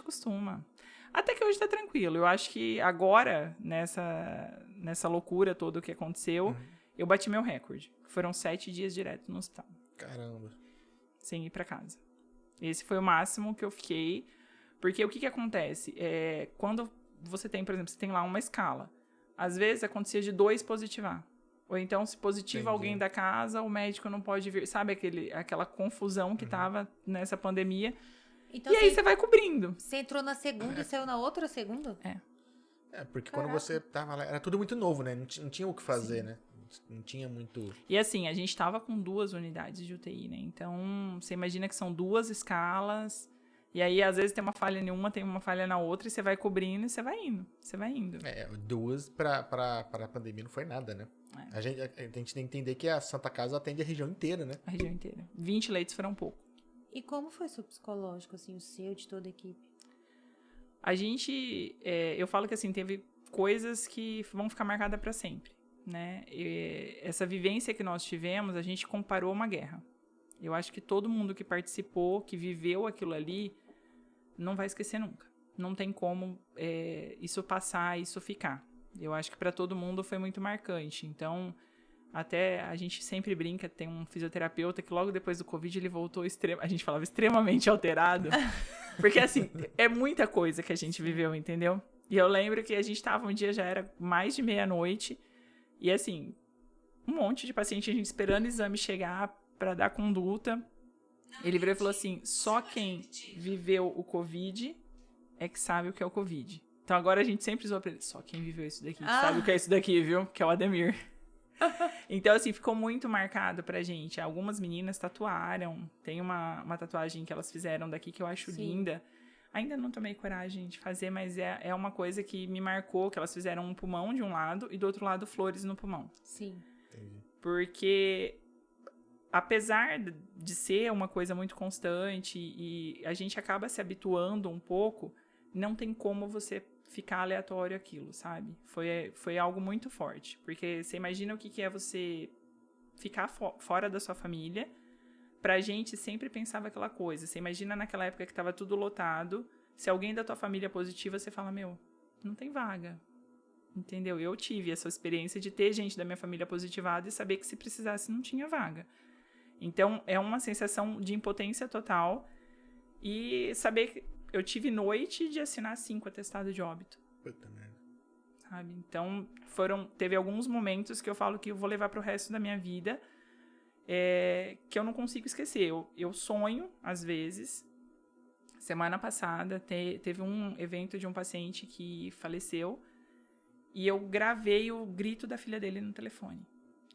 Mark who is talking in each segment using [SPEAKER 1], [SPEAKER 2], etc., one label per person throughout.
[SPEAKER 1] acostuma. Até que hoje tá tranquilo. Eu acho que agora, nessa loucura toda que aconteceu, eu bati meu recorde. Foram 7 dias direto no hospital.
[SPEAKER 2] Caramba.
[SPEAKER 1] Sem ir pra casa. Esse foi o máximo que eu fiquei. Porque o que acontece? Quando você tem, por exemplo, você tem lá uma escala. Às vezes acontecia de 2 positivar. Ou então, se positiva alguém da casa, o médico não pode vir. Sabe aquela confusão que tava nessa pandemia?
[SPEAKER 3] Então,
[SPEAKER 1] E aí você vai cobrindo.
[SPEAKER 3] Você entrou na segunda e saiu na outra segunda?
[SPEAKER 2] Porque quando você tava lá, era tudo muito novo, né? Não tinha o que fazer, né? Não tinha muito...
[SPEAKER 1] E assim, a gente tava com 2 unidades de UTI, né? Então, você imagina que são 2 escalas. E aí, às vezes, tem uma falha em uma, tem uma falha na outra, e você vai cobrindo e você vai indo. Você vai indo.
[SPEAKER 2] 2 pra pandemia não foi nada, né? A gente tem que entender que a Santa Casa atende a região inteira, né?
[SPEAKER 1] A região inteira. 20 leitos foram pouco.
[SPEAKER 3] E como foi seu psicológico, assim, o seu, de toda a equipe?
[SPEAKER 1] A gente, eu falo que assim, teve coisas que vão ficar marcadas para sempre, né? Essa vivência que nós tivemos, a gente comparou uma guerra. Eu acho que todo mundo que participou, que viveu aquilo ali, não vai esquecer nunca. Não tem como isso passar, isso ficar. Eu acho que para todo mundo foi muito marcante. Então, até a gente sempre brinca, tem um fisioterapeuta que logo depois do Covid ele voltou a gente falava extremamente alterado. Porque assim, é muita coisa que a gente viveu, entendeu? E eu lembro que a gente tava um dia, já era mais de meia-noite, e assim, um monte de paciente, a gente esperando o exame chegar pra dar conduta. Ele virou e falou assim, só quem viveu o Covid é que sabe o que é o Covid. Então agora a gente sempre zoa pra ele, só quem viveu isso daqui sabe o que é isso daqui, viu? Que é o Ademir. Então, assim, ficou muito marcado pra gente. Algumas meninas tatuaram. Tem uma tatuagem que elas fizeram daqui que eu acho linda. Ainda não tomei coragem de fazer, mas é uma coisa que me marcou, que elas fizeram um pulmão de um lado e do outro lado flores no pulmão.
[SPEAKER 3] Sim.
[SPEAKER 2] Entendi.
[SPEAKER 1] Porque, apesar de ser uma coisa muito constante e a gente acaba se habituando um pouco, não tem como você ficar aleatório aquilo, sabe? Foi algo muito forte. Porque você imagina o que é você ficar fora da sua família. Pra gente, sempre pensava aquela coisa. Você imagina naquela época que tava tudo lotado. Se alguém da tua família é positiva, você fala, meu, não tem vaga. Entendeu? Eu tive essa experiência de ter gente da minha família positivada e saber que se precisasse não tinha vaga. Então, é uma sensação de impotência total. E saber que eu tive noite de assinar 5 atestados de óbito.
[SPEAKER 2] Puta merda.
[SPEAKER 1] Sabe? Então, teve alguns momentos que eu falo que eu vou levar pro resto da minha vida, que eu não consigo esquecer. Eu sonho, às vezes. Semana passada, teve um evento de um paciente que faleceu, e eu gravei o grito da filha dele no telefone.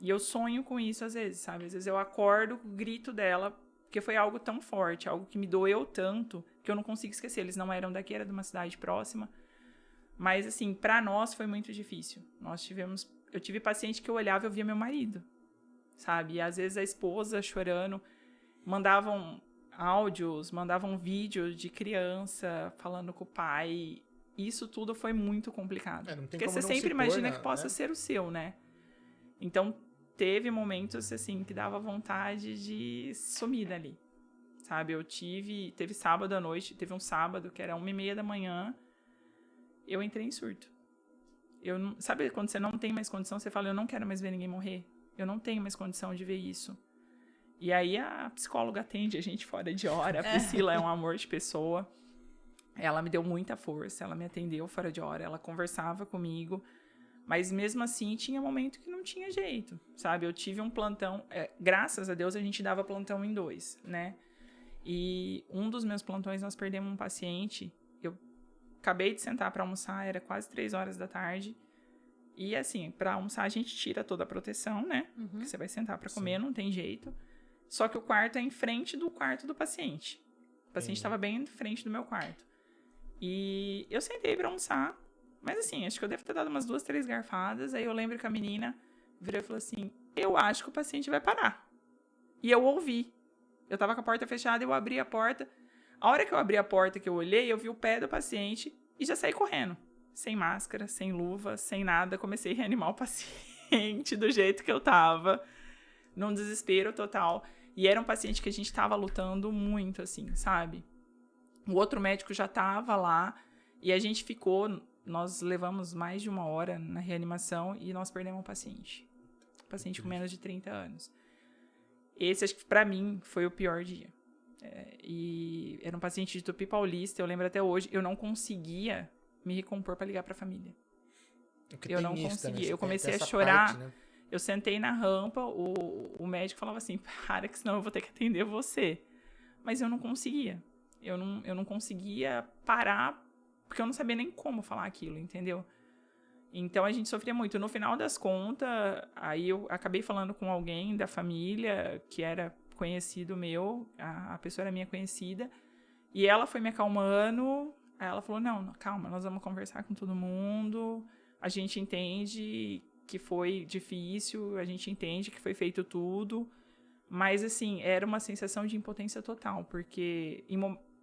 [SPEAKER 1] E eu sonho com isso, às vezes, sabe? Às vezes eu acordo com o grito dela, porque foi algo tão forte, algo que me doeu tanto, que eu não consigo esquecer. Eles não eram daqui, era de uma cidade próxima. Mas, assim, pra nós foi muito difícil. Eu tive paciente que eu olhava e eu via meu marido, sabe? E às vezes a esposa chorando, mandavam áudios, mandavam vídeos de criança falando com o pai. Isso tudo foi muito complicado.
[SPEAKER 2] Não tem
[SPEAKER 1] porque
[SPEAKER 2] como
[SPEAKER 1] você
[SPEAKER 2] não
[SPEAKER 1] sempre
[SPEAKER 2] se
[SPEAKER 1] imagina
[SPEAKER 2] pôr,
[SPEAKER 1] que possa ser o seu, né? Então, teve momentos, assim, que dava vontade de sumir dali, sabe? Teve sábado à noite, teve um sábado que era 1h30 da manhã, eu entrei em surto. Sabe quando você não tem mais condição, você fala, eu não quero mais ver ninguém morrer, eu não tenho mais condição de ver isso. E aí a psicóloga atende a gente fora de hora, a Priscila é um amor de pessoa, ela me deu muita força, ela me atendeu fora de hora, ela conversava comigo. Mas mesmo assim, tinha momento que não tinha jeito, sabe? Eu tive um plantão... graças a Deus, a gente dava plantão em 2, né? E um dos meus plantões, nós perdemos um paciente. Eu acabei de sentar para almoçar, era quase 3 horas da tarde. E assim, para almoçar, a gente tira toda a proteção, né? Porque você vai sentar para comer, não tem jeito. Só que o quarto é em frente do quarto do paciente. O paciente estava bem em frente do meu quarto. E eu sentei para almoçar. Mas assim, acho que eu devo ter dado umas 2, 3 garfadas. Aí eu lembro que a menina virou e falou assim, eu acho que o paciente vai parar. E eu ouvi. Eu tava com a porta fechada, eu abri a porta. A hora que eu abri a porta, que eu olhei, eu vi o pé do paciente e já saí correndo. Sem máscara, sem luva, sem nada. Comecei a reanimar o paciente do jeito que eu tava. Num desespero total. E era um paciente que a gente tava lutando muito, assim, sabe? O outro médico já estava lá e a gente ficou... Nós levamos mais de 1 hora na reanimação e nós perdemos um paciente. Um paciente com menos de 30 anos. Esse, acho que pra mim, foi o pior dia. E era um paciente de Tupi Paulista, eu lembro até hoje, eu não conseguia me recompor pra ligar pra família. Eu não conseguia. Né? Eu comecei a chorar. Parte, né? Eu sentei na rampa, o médico falava assim, para que senão eu vou ter que atender você. Mas eu não conseguia. Eu não conseguia parar, porque eu não sabia nem como falar aquilo, entendeu? Então, a gente sofria muito. No final das contas, aí eu acabei falando com alguém da família, que era conhecido meu, a pessoa era minha conhecida, e ela foi me acalmando, aí ela falou, não, calma, nós vamos conversar com todo mundo, a gente entende que foi difícil, a gente entende que foi feito tudo, mas, assim, era uma sensação de impotência total, porque,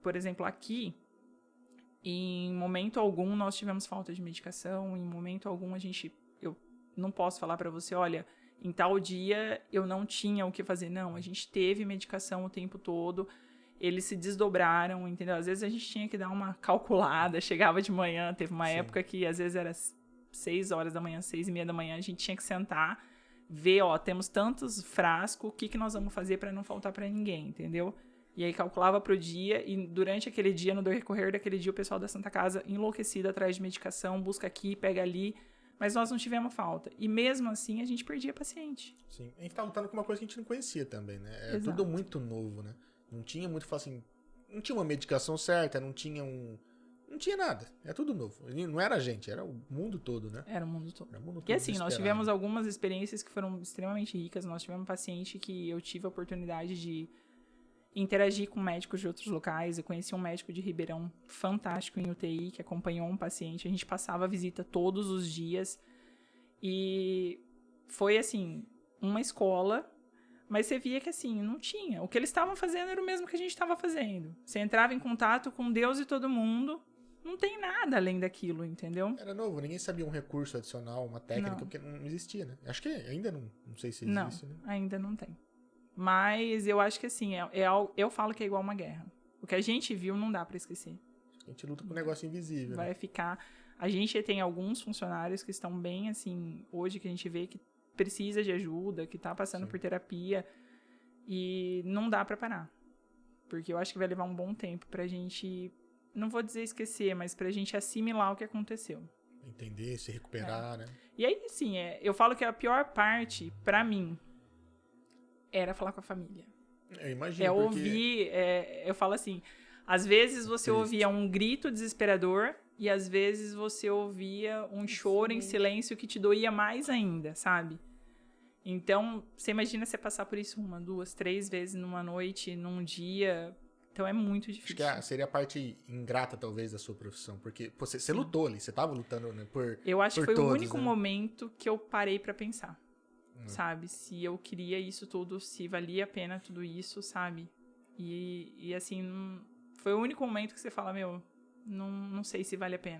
[SPEAKER 1] por exemplo, aqui, em momento algum nós tivemos falta de medicação, em momento algum eu não posso falar pra você, olha, em tal dia eu não tinha o que fazer. Não, a gente teve medicação o tempo todo, eles se desdobraram, entendeu? Às vezes a gente tinha que dar uma calculada, chegava de manhã, teve uma época que às vezes era 6 horas da manhã, 6:30 da manhã, a gente tinha que sentar, ver, ó, temos tantos frascos, o que nós vamos fazer pra não faltar pra ninguém, entendeu? E aí calculava pro dia, e durante aquele dia, no decorrer daquele dia, o pessoal da Santa Casa enlouquecido atrás de medicação, busca aqui, pega ali, mas nós não tivemos falta. E mesmo assim, a gente perdia paciente.
[SPEAKER 2] Sim, a gente tá lutando com uma coisa que a gente não conhecia também, né? É
[SPEAKER 1] Exato.
[SPEAKER 2] Tudo muito novo, né? Não tinha muito, assim, não tinha uma medicação certa, não tinha nada, é tudo novo. Não era a gente, era o mundo todo, né?
[SPEAKER 1] Era o mundo todo.
[SPEAKER 2] Era o mundo todo.
[SPEAKER 1] E assim, nós tivemos algumas experiências que foram extremamente ricas, nós tivemos um paciente que eu tive a oportunidade de interagir com médicos de outros locais. Eu conheci um médico de Ribeirão fantástico em UTI, que acompanhou um paciente. A gente passava a visita todos os dias. E foi, assim, uma escola, mas você via que, assim, não tinha. O que eles estavam fazendo era o mesmo que a gente estava fazendo. Você entrava em contato com Deus e todo mundo, não tem nada além daquilo, entendeu?
[SPEAKER 2] Era novo, ninguém sabia um recurso adicional, uma técnica, porque não existia, né? Acho que ainda não sei se existe, né?
[SPEAKER 1] Não, ainda não tem. Mas eu acho que, assim, eu falo que é igual uma guerra. O que a gente viu não dá pra esquecer.
[SPEAKER 2] A gente luta com um negócio invisível.
[SPEAKER 1] Vai ficar... A gente tem alguns funcionários que estão bem, assim, hoje que a gente vê que precisa de ajuda, que tá passando por terapia, e não dá pra parar. Porque eu acho que vai levar um bom tempo pra gente, não vou dizer esquecer, mas pra gente assimilar o que aconteceu.
[SPEAKER 2] Entender, se recuperar, né?
[SPEAKER 1] E aí, assim, eu falo que a pior parte, pra mim, era falar com a família.
[SPEAKER 2] Eu imagino,
[SPEAKER 1] ouvir, eu falo assim, às vezes você ouvia um grito desesperador e às vezes você ouvia um choro em silêncio que te doía mais ainda, sabe? Então, você imagina você passar por isso 1, 2, 3 vezes numa noite, num dia. Então é muito difícil.
[SPEAKER 2] Acho que seria a parte ingrata, talvez, da sua profissão, porque você lutou ali, você tava lutando, né, por
[SPEAKER 1] Eu acho que foi
[SPEAKER 2] todos,
[SPEAKER 1] o único
[SPEAKER 2] né?
[SPEAKER 1] momento que eu parei pra pensar. Sabe? Se eu queria isso tudo, se valia a pena tudo isso, sabe? E assim, foi o único momento que você fala, meu, não sei se vale a pena.